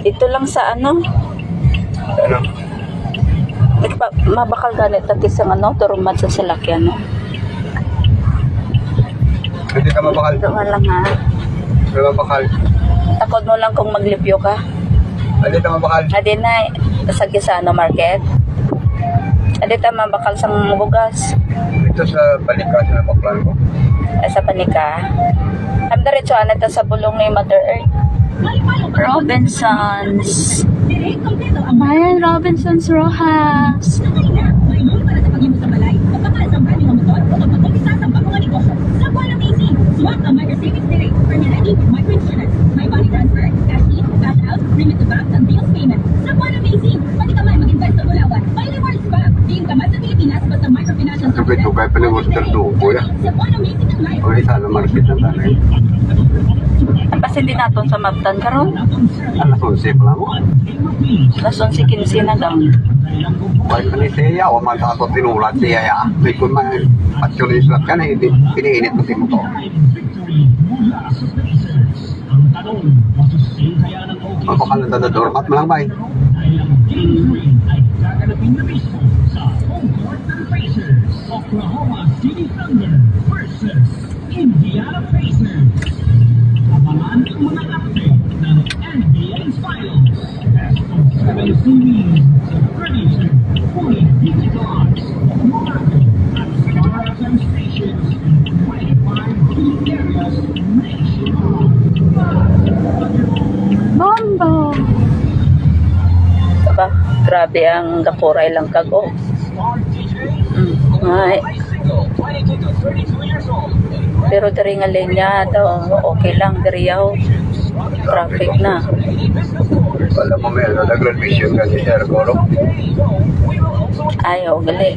Dito lang sa ano, Ano? mabakal ganit at isang ano, turumat sa salakyan, no? Hindi ka mabakal. Doon lang ha. Hindi ka mabakal. Takot mo lang kung maglipyo ka. Hindi ka mabakal. Adi na, sa Gisano Market. Adi ta mabakal sa bugas. Dito sa balikas na baklan ko. Sa Panika. Am diretso ana ta sa bulong ni Mother Earth. Robinsons. Ayan, Robinsons Rojas. Tugay-tugay pa lang sa dugo ya. Okay, sana market na tanay. Kasi hindi naton sa Maptan karon. Alas 11 pa lang mo. Las 11:15 na daw. Kahit pa ni Teya, o man sa tinulat siya ya. May kung man patsulis lang ka na, piniinit mo si mo to. Mabakal na dadadormat mo lang ba eh. Oklahoma City Thunder versus Indiana Pacers. Abangan ang mga update ng NBA Finals. Best of 7 series, 32 digitals, Monaco, at Star FM stations in 25 key areas nationwide. Bombo. Diba? Grabe ang gapuray lang kago. Ay. Pero dari nga linya daw, okay lang dari yaw. Traffic na. Wala mo may nag-graduation kasi Sir Goro. Ayaw, gali.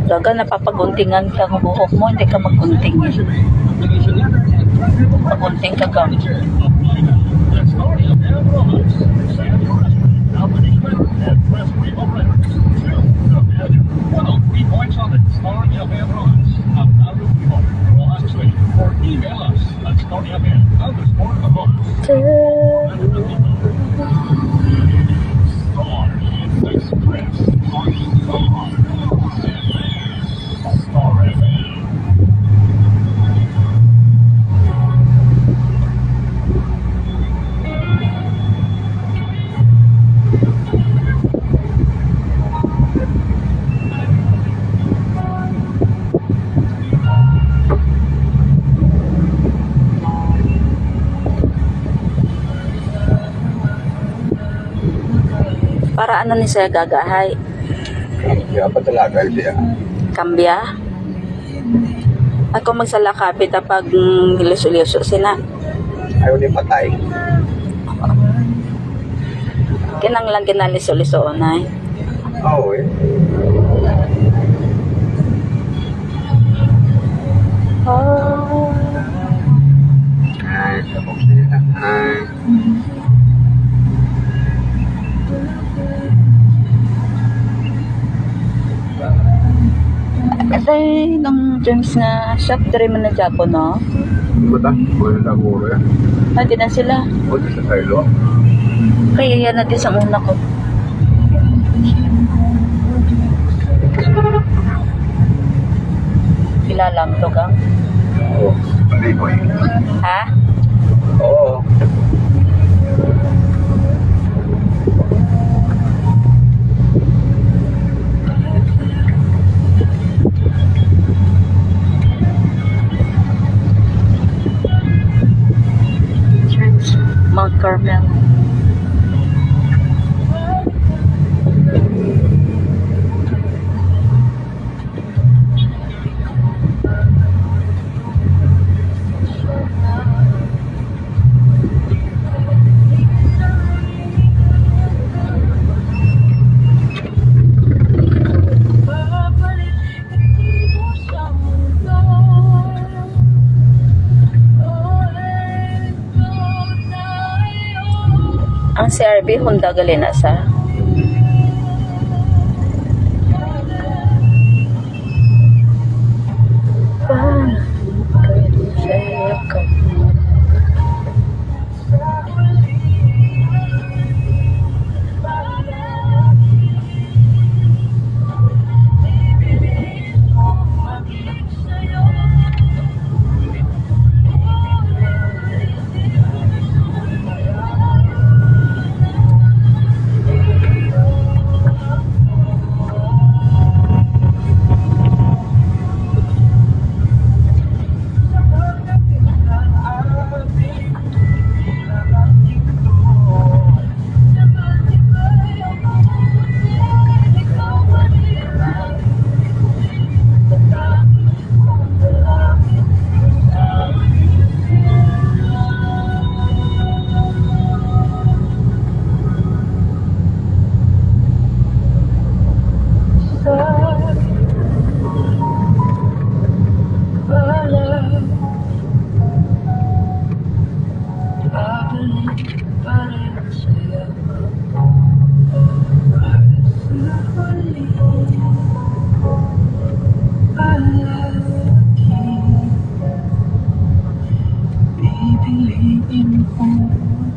Gaga, napapaguntingan ka ng buhok mo, hindi ka maggunting. Pagunting ka ka. Para ano ni siya gagahay? Kaya pa talaga siya. Kambya? Ako magsalakapit pag hilis-uliso sina. Ayaw din patay. Kinanglang kinalis-uliso na eh. Oo eh. Oh. Ay, sabok sila. Ay. Kasi nung James na shop, dari man na Japo, no? Bata? Wala na muro yan. Hindi na sila. O, di sa Tailo. Kaya yan natin sa una ko. Kilala mo to, Gang? Oo. Paligoy. Ha? Oo. Mount Carmel. Ang CRV Honda Galena sa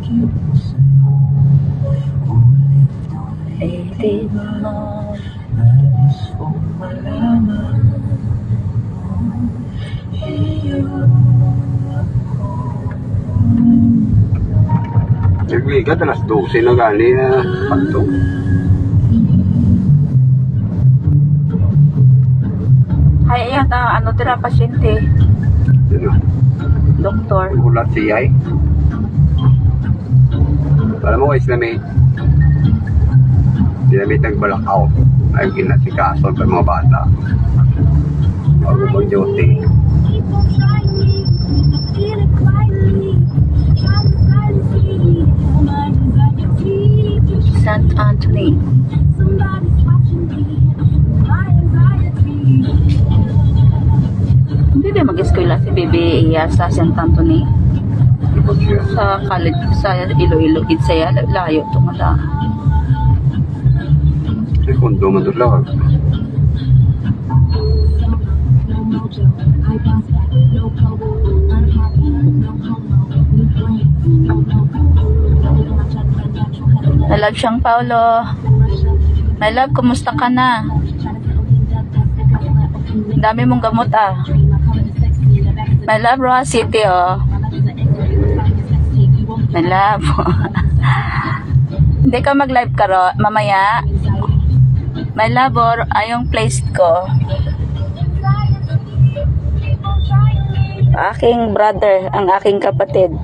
Di mo Nagligat, alas 12 na gali na panto. Ay, yata, ano tira pasyente? Yun na. Doktor. Ulat siya eh. Alam mo guys, dinamit nagbalakaw. Ay ginasikaso sa mga bata. Bago mag-duty. St. Anthony. Hindi ba mag-eskwela si Bebe Iya sa St. Anthony? Ipag siya. Sa college, sa Iloilo, Idsaya, layo ito nga. Ay kondo man doon lang. My love siyang Paulo. My love, kumusta ka na? Dami mong gamot ah. My love, Roa City oh. My love. Hindi ka mag-live ka ro, mamaya. My love, ayong place ko. Aking brother, ang aking kapatid.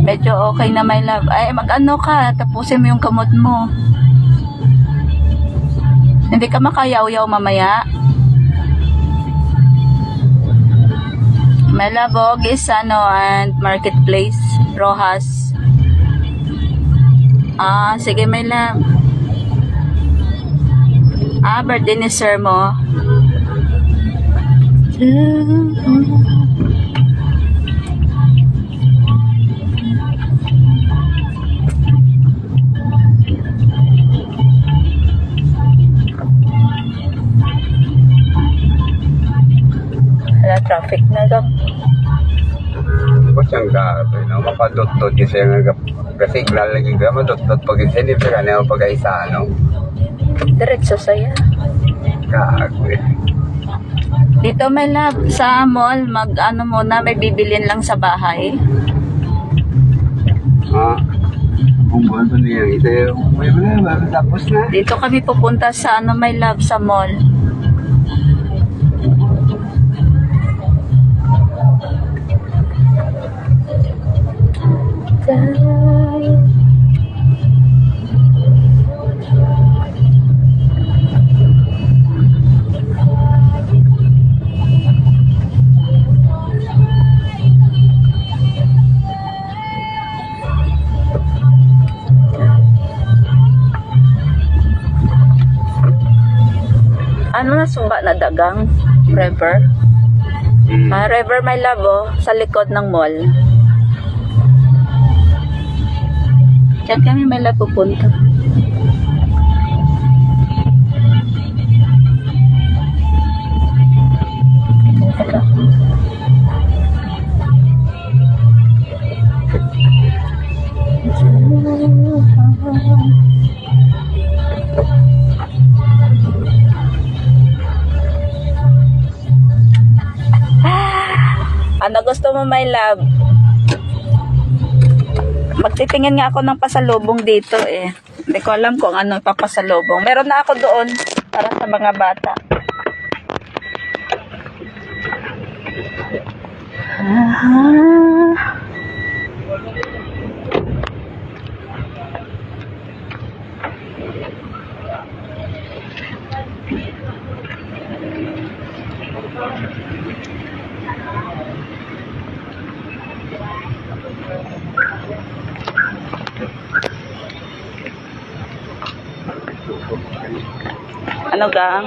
Medyo okay na my love. Ay, mag-ano ka, tapusin mo yung gamot mo. Hindi ka makayaw-yaw mamaya. My love, Gisano and Marketplace, Rojas. Sige my love. Birthday ni sir mo. Traffic na lang. Basta siyang gato, mapadot-dot yung siya nga signal lagi ka, madot-dot pag hindi pa ka pag-aisa, no? Diretso saya. Kago eh. Dito may love, sa mall, mag-ano muna, may bibilin lang sa bahay. Kung buwan pa niya, ito may wala, tapos na. Dito kami pupunta sa may love, sa mall. Ano na sumba na dagang? River? River my love sa likod ng mall. Diyan kami may love pupunta. Ano gusto mo, my love? Magtitingin nga ako ng pasalubong dito eh. Hindi ko alam kung ano papasalubong. Meron na ako doon para sa mga bata. Ano gang?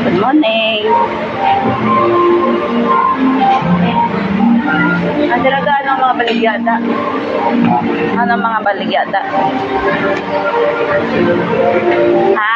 Good morning. Ang dalaga ng mga baligyada? Ano mga baligyada? Ha?